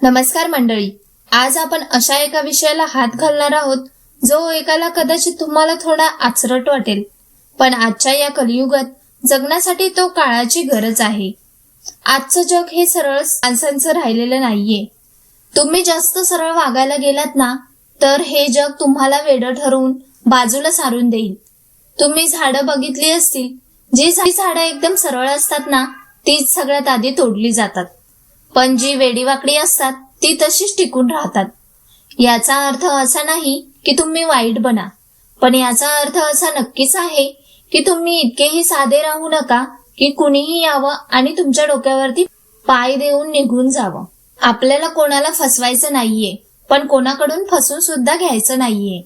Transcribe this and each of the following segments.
नमस्कार मंडळी, आज आपण अशा एका विषयाला हात घालणार आहोत जो एकाला कदाचित तुम्हाला थोडा आचरट वाटेल, पण आजच्या या कलियुगात जगण्यासाठी तो काळाची गरज आहे. आजचं जग हे सरळ माणसांचं राहिलेलं नाहीये. तुम्ही जास्त सरळ वागायला गेलात ना तर हे जग तुम्हाला वेडं ठरवून बाजूला सारून देईल. तुम्ही झाडं बघितली असतील, जी झाडं एकदम सरळ असतात ना तीच सगळ्यात आधी तोडली जातात, पण जी वेडीवाकडी असतात ती तशीच टिकून राहतात. याचा अर्थ असा नाही की तुम्ही वाईट बना, पण याचा अर्थ असा नक्कीच आहे की तुम्ही इतकेही साधे राहू नका की कुणीही यावं आणि तुमच्या डोक्यावरती पाय देऊन निघून जावं. आपल्याला कोणाला फसवायचं नाहीये, पण कोणाकडून फसून सुद्धा घ्यायचं नाहीये.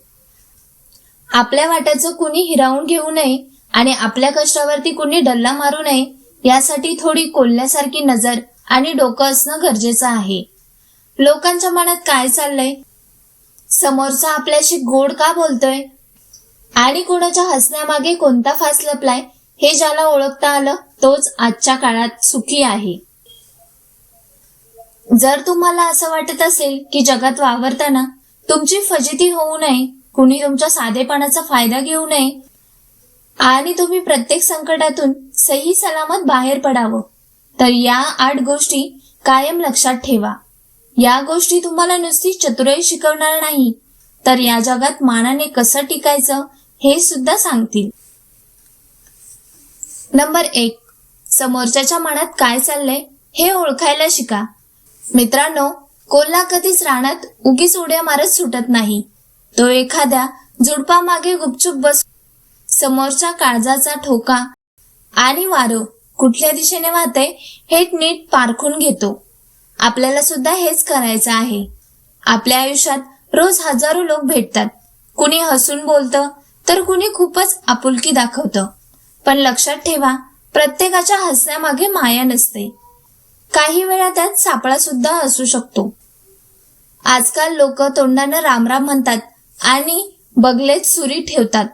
आपल्या वाट्याचं कुणी हिरावून घेऊ नये आणि आपल्या कष्टावरती कुणी डल्ला मारू नये, यासाठी थोडी कोल्ह्यासारखी नजर आणि डोकं असणं गरजेचं आहे. लोकांच्या मनात काय चाललंय, समोरचा आपल्याशी गोड का बोलतोय आणि कोणाच्या हसण्यामागे कोणता फास लपलाय, हे ज्याला ओळखता आलं तोच आजच्या काळात सुखी आहे. जर तुम्हाला असं वाटत असेल की जगात वावरताना तुमची फजिती होऊ नये, कुणी तुमच्या साधेपणाचा फायदा घेऊ नये आणि तुम्ही प्रत्येक संकटातून सही सलामत बाहेर पडावं, तर या 8 गोष्टी कायम लक्षात ठेवा. या गोष्टी तुम्हाला नुसती चतुराई शिकवणार नाही, तर या जगात मानाने कसं टिकायचं हे सुद्धा सांगतील. नंबर 1, समोरच्याच्या मनात काय चाललंय हे ओळखायला शिका. मित्रांनो, कोल्हा कधीच रानात उगीच उड्या मारत सुटत नाही. तो एखाद्या झुडपामागे गुपचूप बस समोरच्या काळजाचा ठोका आणि वारं कुठल्या दिशेने वाहतंय हे नीट पारखून घेतो. आपल्याला सुद्धा हेच करायचं आहे. आपल्या आयुष्यात रोज हजारो लोक भेटतात. कुणी हसून बोलतं तर कुणी खूपच आपुलकी दाखवतं, पण लक्षात ठेवा, प्रत्येकाच्या हसण्यामागे माया नसते. काही वेळा त्यात सापळा सुद्धा असू शकतो. आजकाल लोक तोंडानं रामराम म्हणतात आणि बगलेत सुरी ठेवतात.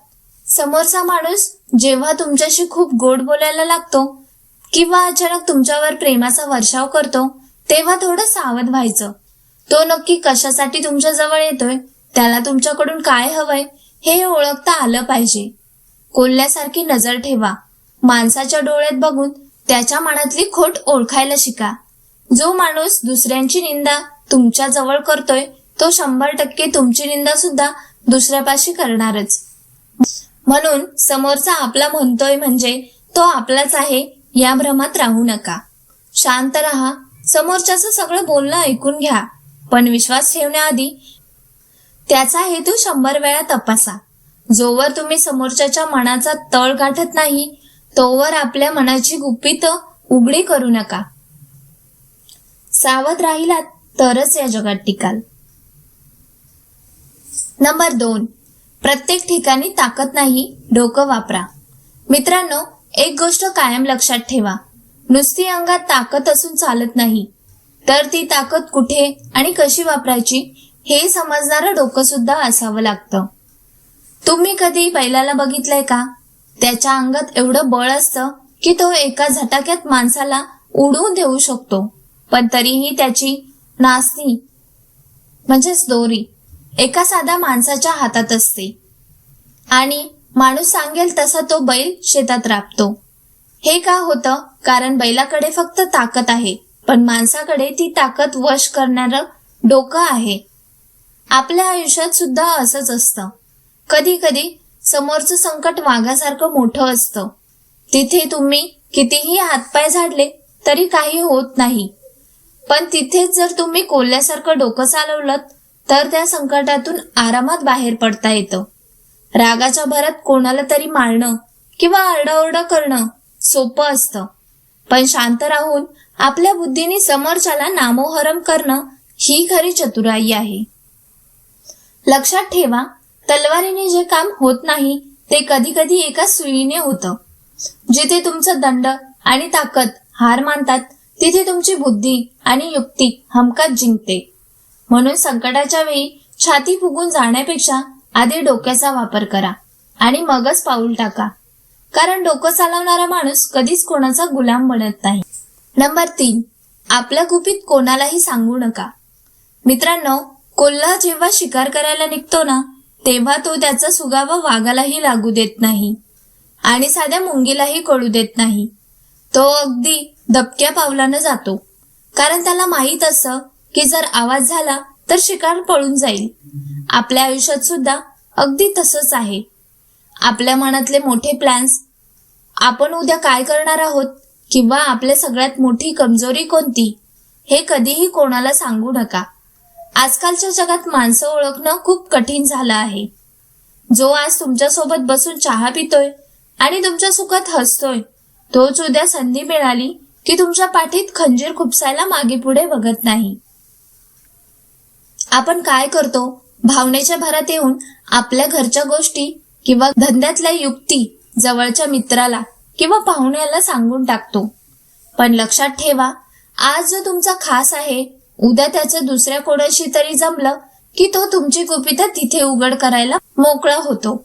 समोरचा माणूस जेव्हा तुमच्याशी खूप गोड बोलायला लागतो किंवा अचानक तुमच्यावर प्रेमाचा वर्षाव करतो, तेव्हा थोडं सावध व्हायचं. तो नक्की कशासाठी तुमच्या जवळ येतोय, त्याला तुमच्याकडून काय हवंय हे ओळखता आलं पाहिजे. कोल्ह्यासारखी नजर ठेवा. माणसाच्या डोळ्यात बघून त्याच्या मनातली खोट ओळखायला शिका. जो माणूस दुसऱ्यांची निंदा तुमच्या जवळ करतोय तो 100% तुमची निंदा सुद्धा दुसऱ्यापाशी करणारच. म्हणून समोरचा आपला म्हणतोय म्हणजे तो आपलाच आहे या भ्रमात राहू नका. शांत राहा. समोरच्याचं सगळं बोलणं ऐकून घ्या, पण विश्वास ठेवण्याआधी त्याचा हेतू 100 वेळा तपासा. जोवर तुम्ही समोरच्याच्या मनाचा तळ गाठत नाही तोवर आपल्या मनाची गुपित उघडी करू नका. सावध राहिलात तरच या जगात टिकाल. नंबर 2, प्रत्येक ठिकाणी ताकद नाही, डोकं वापरा. मित्रांनो, एक गोष्ट कायम लक्षात ठेवा, नुसती अंगात ताकद असून चालत नाही, तर ती ताकद कुठे आणि कशी वापरायची हे समजणारं डोकं सुद्धा असावं लागतं. तुम्ही कधी बैलाला बघितलंय का? त्याच्या अंगात एवढं बळ असतं की तो एका झटाक्यात माणसाला उडवून देऊ शकतो, पण तरीही त्याची नासणी म्हणजेच दोरी एका साध्या माणसाच्या हातात असते आणि माणूस सांगेल तसा तो बैल शेतात राबतो. हे का होतं? कारण बैलाकडे फक्त ताकद आहे, पण माणसाकडे ती ताकद वश करणारं डोकं आहे. आपल्या आयुष्यात सुद्धा असंच असतं. कधी कधी समोरचं संकट वाघासारखं मोठं असतं. तिथे तुम्ही कितीही हातपाय झाडले तरी काही होत नाही, पण तिथेच जर तुम्ही कोल्ह्यासारखं डोकं चालवलं तर त्या संकटातून आरामात बाहेर पडता येतं. रागाच्या भरात कोणाला तरी मारणं किंवा आरडाओरडा करणं सोपं असतं, पण शांत राहून आपल्या बुद्धीने समोरच्याला नामोहरम करणं ही खरी चतुराई आहे. लक्षात ठेवा, तलवारीने जे काम होत नाही ते कधी कधी एका सुईने होतं. जिथे तुमचं दंड आणि ताकद हार मानतात तिथे तुमची बुद्धी आणि युक्ती हमखास जिंकते. म्हणून संकटाच्या वेळी छाती फुगून जाण्यापेक्षा आधी डोक्याचा वापर करा आणि मगच पाऊल टाका, कारण डोकं चालवणारा माणूस कधीच कोणाचा गुलाम बनत नाही. नंबर 3, आपल्या गुपित कोणालाही सांगू नका. मित्रांनो, कोल्हा जेव्हा शिकार करायला निघतो ना, तेव्हा तो त्याचा सुगावा वाघालाही लागू देत नाही आणि साध्या मुंगीलाही कळू देत नाही. तो अगदी दबक्या पावलानं जातो, कारण त्याला माहित असतं की जर आवाज झाला तर शिकार पळून जाईल. आपल्या आयुष्यात सुद्धा अगदी तसंच आहे. आपल्या मनातले मोठे प्लॅन्स, आपण उद्या काय करणार आहोत किंवा आपल्या सगळ्यात मोठी कमजोरी कोणती, हे कधीही कोणाला सांगू नका. आजकालच्या जगात माणसं ओळखणं खूप कठीण झालं आहे. जो आज तुमच्यासोबत बसून चहा पितोय आणि तुमच्या सुखात हसतोय, तोच उद्या संधी मिळाली की तुमच्या पाठीत खंजीर खुपसायला मागे पुढे बघत नाही. आपण काय करतो, भावनेच्या भरात येऊन आपल्या घरच्या गोष्टी किंवा धंद्यातल्या युक्ती जवळच्या मित्राला किंवा पाहुण्याला सांगून टाकतो. पण लक्षात ठेवा, आज जो तुमचा खास आहे, उद्या त्याचं दुसऱ्या कोणाशी तरी जमलं की तो तुमची गुपितं तिथे उघड करायला मोकळा होतो.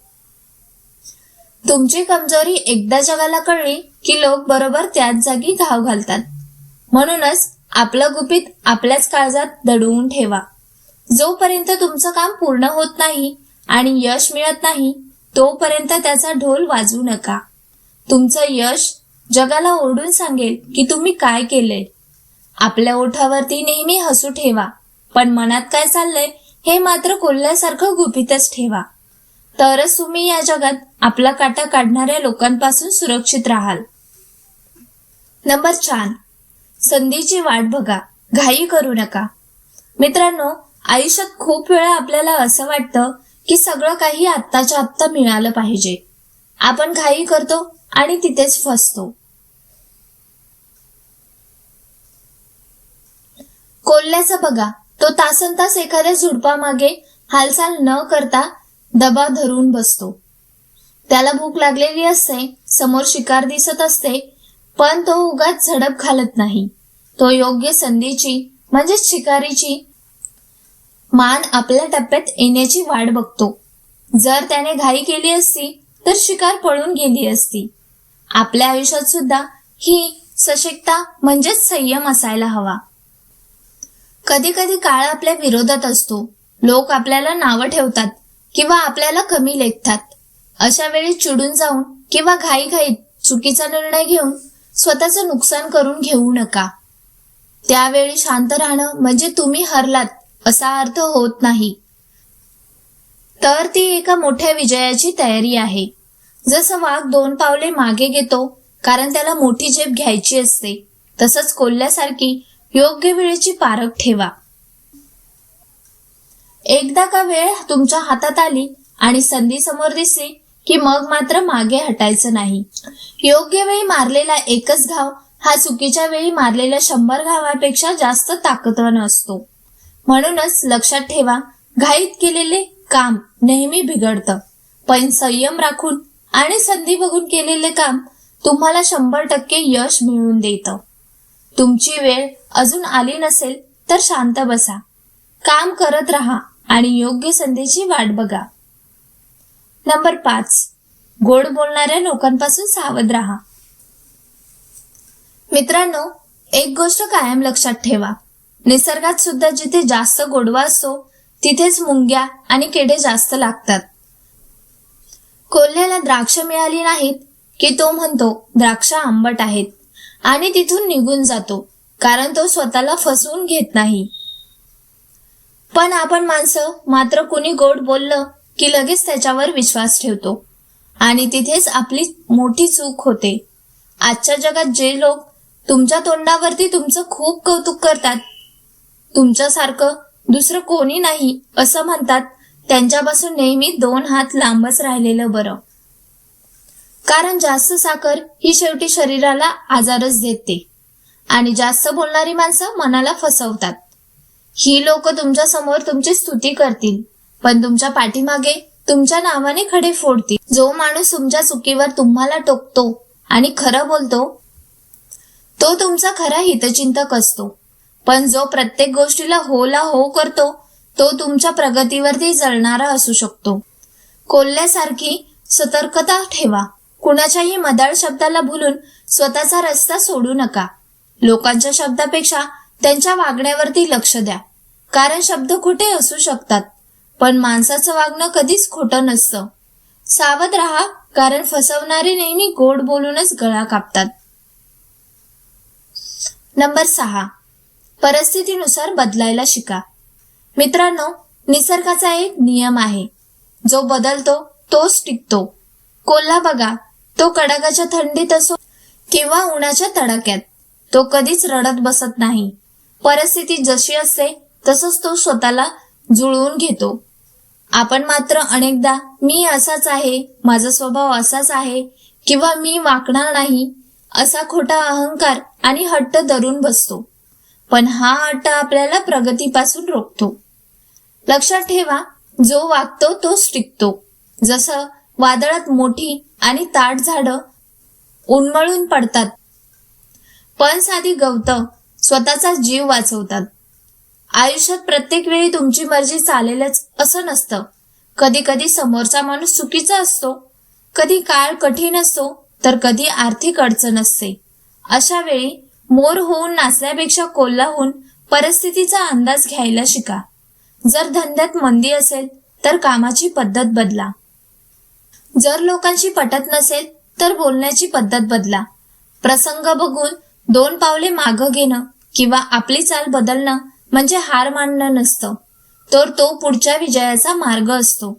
तुमची कमजोरी एकदा जगाला कळली की लोक बरोबर त्याच जागी घाव घालतात. म्हणूनच आपलं गुपित आपल्याच काळजात दडवून ठेवा. जोपर्यंत तुमचं काम पूर्ण होत नाही आणि यश मिळत नाही, तोपर्यंत त्याचा ढोल वाजवू नका. तुमचं यश जगाला ओरडून सांगेल की तुम्ही काय केलंय. आपल्या ओठावरती नेहमी हसू ठेवा, पण मनात काय चाललंय हे मात्र कोल्ह्यासारखं गुपितच ठेवा. तरच तुम्ही या जगात आपला काटा काढणाऱ्या लोकांपासून सुरक्षित राहाल. नंबर 4, संधीची वाट बघा, घाई करू नका. मित्रांनो, आयुष्यात खूप वेळा आपल्याला असं वाटतं की सगळं काही आत्ताच्या आत्ता मिळालं पाहिजे. आपण घाई करतो आणि तिथेच फसतो. कोल्ह्याचं बघा, तो तासनतास एखाद्या झुडपामागे हालचाल न करता दबा धरून बसतो. त्याला भूक लागलेली असते, समोर शिकार दिसत असते, पण तो उगाच झडप घालत नाही. तो योग्य संधीची म्हणजेच शिकारीची मान आपल्या टप्प्यात येण्याची वाट बघतो. जर त्याने घाई केली असती तर शिकार पळून गेली असती. आपल्या आयुष्यात सुद्धा ही सशक्तता म्हणजेच संयम असायला हवा. कधी कधी काळ आपल्या विरोधात असतो. लोक आपल्याला नावं ठेवतात किंवा आपल्याला कमी लेखतात. अशा वेळी चिडून जाऊन किंवा घाईघाईत चुकीचा निर्णय घेऊन स्वतःचं नुकसान करून घेऊ नका. त्यावेळी शांत राहणं म्हणजे तुम्ही हरलात असा अर्थ होत नाही, तर ती एका मोठ्या विजयाची तयारी आहे. जसं वाघ 2 पावले मागे घेतो कारण त्याला मोठी झेप घ्यायची असते, तसंच कोल्ह्यासारखी योग्य वेळेची पारख ठेवा. एकदा का वेळ तुमच्या हातात आली आणि संधी समोर दिसली की मग मात्र मागे हटायचं नाही. योग्य वेळी मारलेला एकच घाव हा चुकीच्या वेळी मारलेल्या 100 घावापेक्षा जास्त ताकदवान असतो. म्हणूनच लक्षात ठेवा, घाईत केलेले काम नेहमी बिघडतं, पण संयम राखून आणि संधी बघून केलेले काम तुम्हाला 100% यश मिळवून देतं. तुमची वेळ अजून आली नसेल तर शांत बसा, काम करत राहा आणि योग्य संधीची वाट बघा. नंबर 5, गोड बोलणाऱ्या लोकांपासून सावध राहा. मित्रांनो, एक गोष्ट कायम लक्षात ठेवा, निसर्गात सुद्धा जिथे जास्त गोडवा असतो तिथेच मुंग्या आणि किडे जास्त लागतात. कोल्ह्याला द्राक्ष मिळाली नाहीत की तो म्हणतो द्राक्ष आंबट आहेत आणि तिथून निघून जातो, कारण तो स्वतःला फसवून घेत नाही. पण आपण माणसं मात्र कुणी गोड बोललं की लगेच त्याच्यावर विश्वास ठेवतो आणि तिथेच आपली मोठी चूक होते. आजच्या जगात जे लोक तुमच्या तोंडावरती तुमचं खूप कौतुक करतात, तुमच्यासारखं दुसरं कोणी नाही असं म्हणतात, त्यांच्यापासून नेहमी 2 हात लांबच राहिलेलं बरं. कारण जास्त साखर ही शेवटी शरीराला आजारच देते आणि जास्त बोलणारी माणसं मनाला फसवतात. ही लोक तुमच्या समोर तुमची स्तुती करतील, पण तुमच्या पाठीमागे तुमच्या नावाने खडे फोडतील. जो माणूस तुमच्या चुकीवर तुम्हाला टोकतो आणि खरं बोलतो तो तुमचा खरा हितचिंतक असतो, पण जो प्रत्येक गोष्टीला होला हो करतो तो तुमच्या प्रगतीवरती जळणारा असू शकतो. कोल्ह्यासारखी सतर्कता ठेवा. कुणाच्याही मदाळ शब्दाला भुलून स्वतःचा रस्ता सोडू नका. लोकांच्या शब्दापेक्षा त्यांच्या वागण्यावरती लक्ष द्या, कारण शब्द खोटे असू शकतात, पण माणसाचं वागणं कधीच खोटं नसतं. सावध राहा, कारण फसवणारे नेहमी गोड बोलूनच गळा कापतात. नंबर 6, परिस्थितीनुसार बदलायला शिका. मित्रांनो, निसर्गाचा एक नियम आहे, जो बदलतो तोच टिकतो. कोल्हा बघा, तो कडाक्याच्या थंडीत असो किंवा उन्हाच्या तडाक्यात, तो कधीच रडत बसत नाही. परिस्थिती जशी असते तसंच तो स्वतःला जुळवून घेतो. आपण मात्र अनेकदा मी असाच आहे, माझा स्वभाव असाच आहे किंवा मी वाकणार नाही असा खोटा अहंकार आणि हट्ट धरून बसतो. पण हा हट्ट आपल्याला प्रगतीपासून रोखतो. लक्षात ठेवा, जो वागतो तोच टिकतो. जसं वादळात मोठी आणि ताट झाडं उन्मळून पडतात, पण साधी गवतं स्वतःचा जीव वाचवतात. आयुष्यात प्रत्येक वेळी तुमची मर्जी चालेलच असं नसतं. कधी कधी समोरचा माणूस चुकीचा असतो, कधी काळ कठीण असतो, तर कधी आर्थिक अडचण असते. अशा वेळी मोर होऊन नाचण्यापेक्षा कोल्हा होऊन परिस्थितीचा अंदाज घ्यायला शिका. जर धंद्यात मंदी असेल तर कामाची पद्धत बदला. जर लोकांशी पटत नसेल तर बोलण्याची पद्धत बदला. प्रसंग बघून 2 पावले मागं घेणं किंवा आपली चाल बदलणं म्हणजे हार मानणं नसतं, तर तो पुढच्या विजयाचा मार्ग असतो.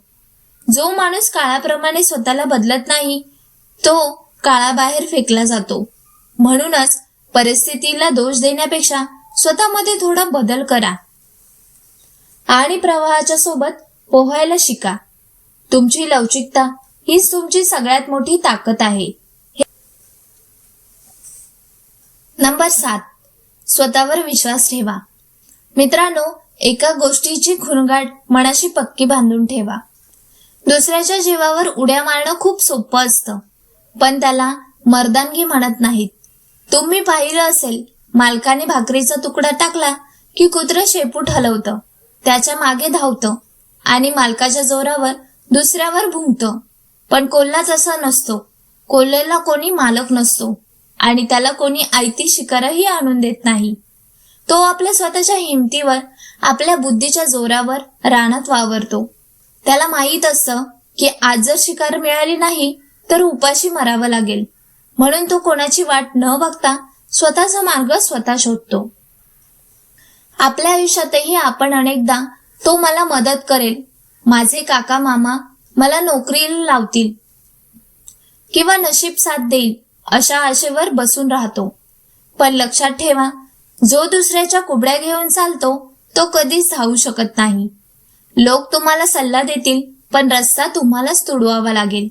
जो माणूस काळाप्रमाणे स्वतःला बदलत नाही, तो काळाबाहेर फेकला जातो. म्हणूनच परिस्थितीला दोष देण्यापेक्षा स्वतःमध्ये थोडा बदल करा आणि प्रवाहाच्या सोबत पोहायला शिका. तुमची लवचिकता हीच तुमची सगळ्यात मोठी ताकद आहे. नंबर 7, स्वतःवर विश्वास ठेवा. मित्रांनो, एका गोष्टीची खुणगाठ मनाशी पक्की बांधून ठेवा. दुसऱ्याच्या जीवावर उड्या मारणं खूप सोपं असतं, पण त्याला मर्दानगी म्हणत नाहीत. तुम्ही पाहिलं असेल, मालकाने भाकरीचा तुकडा टाकला की कुत्रं शेपूट हलवतं, त्याच्या मागे धावतं आणि मालकाच्या जोरावर दुसऱ्यावर भुंकतं. पण कोल्हा तसा नसतो. कोल्ह्याला कोणी मालक नसतो आणि त्याला कोणी आयती शिकारही आणून देत नाही. तो आपल्या स्वतःच्या हिमतीवर, आपल्या बुद्धीच्या जोरावर रानात वावरतो. त्याला माहीत असतं की आज जर शिकार मिळाली नाही तर उपाशी मरावं लागेल. म्हणून तो कोणाची वाट न बघता स्वतःचा मार्ग स्वतः शोधतो. आपल्या आयुष्यातही आपण अनेकदा तो मला मदत करेल, माझे काका मामा मला नोकरीला लावतील किंवा नशीब साथ देईल अशा आशेवर बसून राहतो. पण लक्षात ठेवा, जो दुसऱ्याच्या कुबड्या घेऊन चालतो तो कधीच धावू शकत नाही. लोक तुम्हाला सल्ला देतील, पण रस्ता तुम्हालाच तुडवावा लागेल.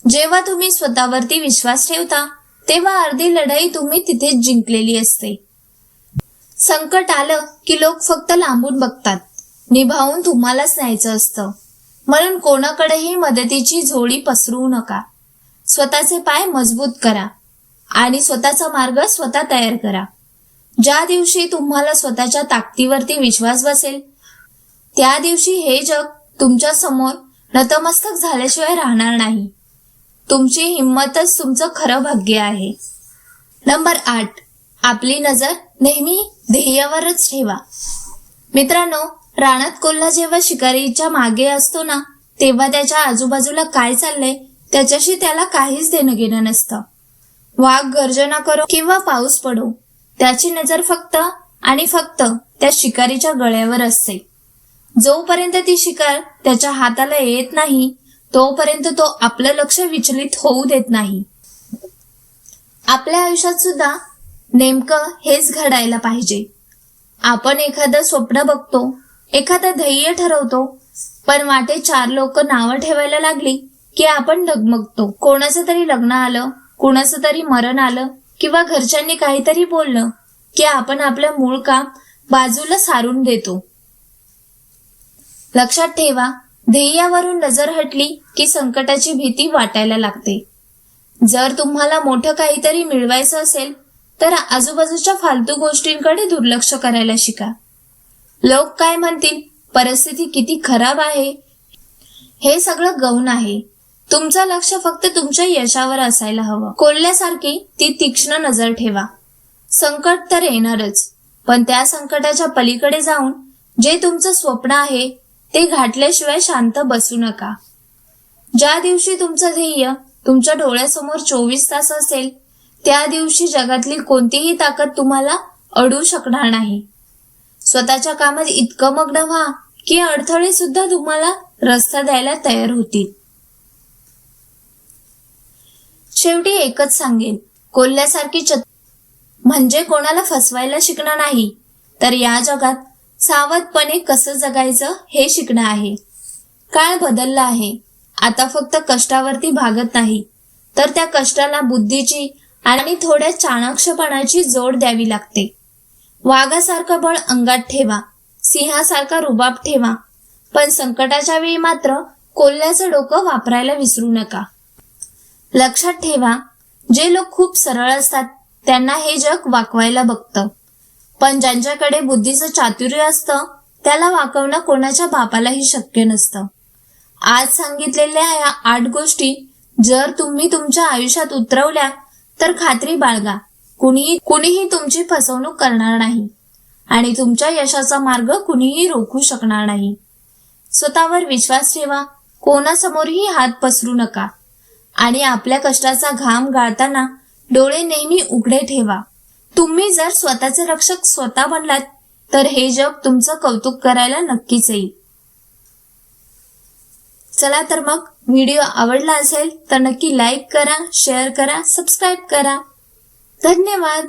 जेव्हा तुम्ही स्वतःवरती विश्वास ठेवता तेव्हा अर्धी लढाई तुम्ही तिथेच जिंकलेली असते. संकट आलं की लोक फक्त लांबून बघतात, निभावून तुम्हालाच न्यायचं असतं. म्हणून कोणाकडेही मदतीची झोळी पसरवू नका. स्वतःचे पाय मजबूत करा आणि स्वतःचा मार्ग स्वतः तयार करा. ज्या दिवशी तुम्हाला स्वतःच्या ताकदीवरती विश्वास बसेल, त्या दिवशी हे जग तुमच्या समोर नतमस्तक झाल्याशिवाय राहणार नाही. तुमची हिंमतच तुमचं खरं भाग्य आहे. नंबर 8, आपली नजर नेहमी ध्येयावरच ठेवा. मित्रांनो, रानात कोल्हा जेव्हा शिकारीच्या मागे असतो ना, तेव्हा त्याच्या आजूबाजूला काय चाललंय त्याच्याशी त्याला काहीच देणं घेणं नसतं. वाघ गर्जना करो किंवा पाऊस पडो, त्याची नजर फक्त आणि फक्त त्या शिकारीच्या गळ्यावर असते. जोपर्यंत ती शिकार त्याच्या हाताला येत नाही तोपर्यंत तो आपलं लक्ष विचलित होऊ देत नाही. आपल्या आयुष्यात सुद्धा नेमकं हेच घडायला पाहिजे. आपण एखादं स्वप्न बघतो, एखादं ध्येय ठरवतो, पण वाटे 4 लोक नावं ठेवायला लागली की आपण डगमगतो. कोणाचं तरी लग्न आलं, कोणाचं तरी मरण आलं किंवा घरच्यांनी काहीतरी बोललं की आपण आपलं मूळ काम बाजूला सारून देतो. लक्षात ठेवा, ध्येयावरून नजर हटली की संकटाची भीती वाटायला लागते. जर तुम्हाला मोठं काहीतरी मिळवायचं असेल तर आजूबाजूच्या फालतू गोष्टींकडे दुर्लक्ष करायला शिका. लोक काय म्हणतील, परिस्थिती किती खराब आहे, हे सगळं गौण आहे. तुमचं लक्ष फक्त तुमच्या यशावर असायला हवं. कोल्ह्यासारखी ती तीक्ष्ण नजर ठेवा. संकट तर येणारच, पण त्या संकटाच्या पलीकडे जाऊन जे तुमचं स्वप्न आहे ते गाठल्याशिवाय शांत बसू नका. ज्या दिवशी तुमचं ध्येय तुमच्या डोळ्यासमोर 24 तास असेल, त्या दिवशी जगातली कोणतीही ताकद तुम्हाला अडवू शकणार नाही. स्वतःच्या कामात इतकं मग्न व्हा की अडथळे सुद्धा तुम्हाला रस्ता द्यायला तयार होतील. शेवटी एकच सांगेन, कोल्ह्यासारखी म्हणजे कोणाला फसवायला शिकणं नाही, तर या जगात सावधपणे कसं जगायचं हे शिकणं आहे. काळ बदलला आहे. आता फक्त कष्टावरती भागत नाही, तर त्या कष्टाला बुद्धीची आणि थोड्या चाणाक्षपणाची जोड द्यावी लागते. वाघासारखं बळ अंगात ठेवा, सिंहासारखा रुबाब ठेवा, पण संकटाच्या वेळी मात्र कोल्ह्याचं डोकं वापरायला विसरू नका. लक्षात ठेवा, जे लोक खूप सरळ असतात त्यांना हे जग वाकवायला बघतं, पण ज्यांच्याकडे बुद्धीचं चातुर्य असतं त्याला वाकवणं कोणाच्या बापालाही शक्य नसतं. आज सांगितलेल्या या 8 गोष्टी जर तुम्ही तुमच्या आयुष्यात उतरवल्या तर खात्री बाळगा, कुणीही तुमची फसवणूक करणार नाही आणि तुमच्या यशाचा मार्ग कुणीही रोखू शकणार नाही. स्वतःवर विश्वास ठेवा, कोणासमोरही हात पसरू नका आणि आपल्या कष्टाचा घाम गाळताना डोळे नेहमी उघडे ठेवा. तुम्ही जर स्वतःचे रक्षक स्वतः बनलात तर हे जग तुमचं कौतुक करायला नक्कीच येईल. चला तर मग, व्हिडिओ आवडला असेल तर नक्की लाईक करा, शेअर करा, सबस्क्राईब करा. धन्यवाद.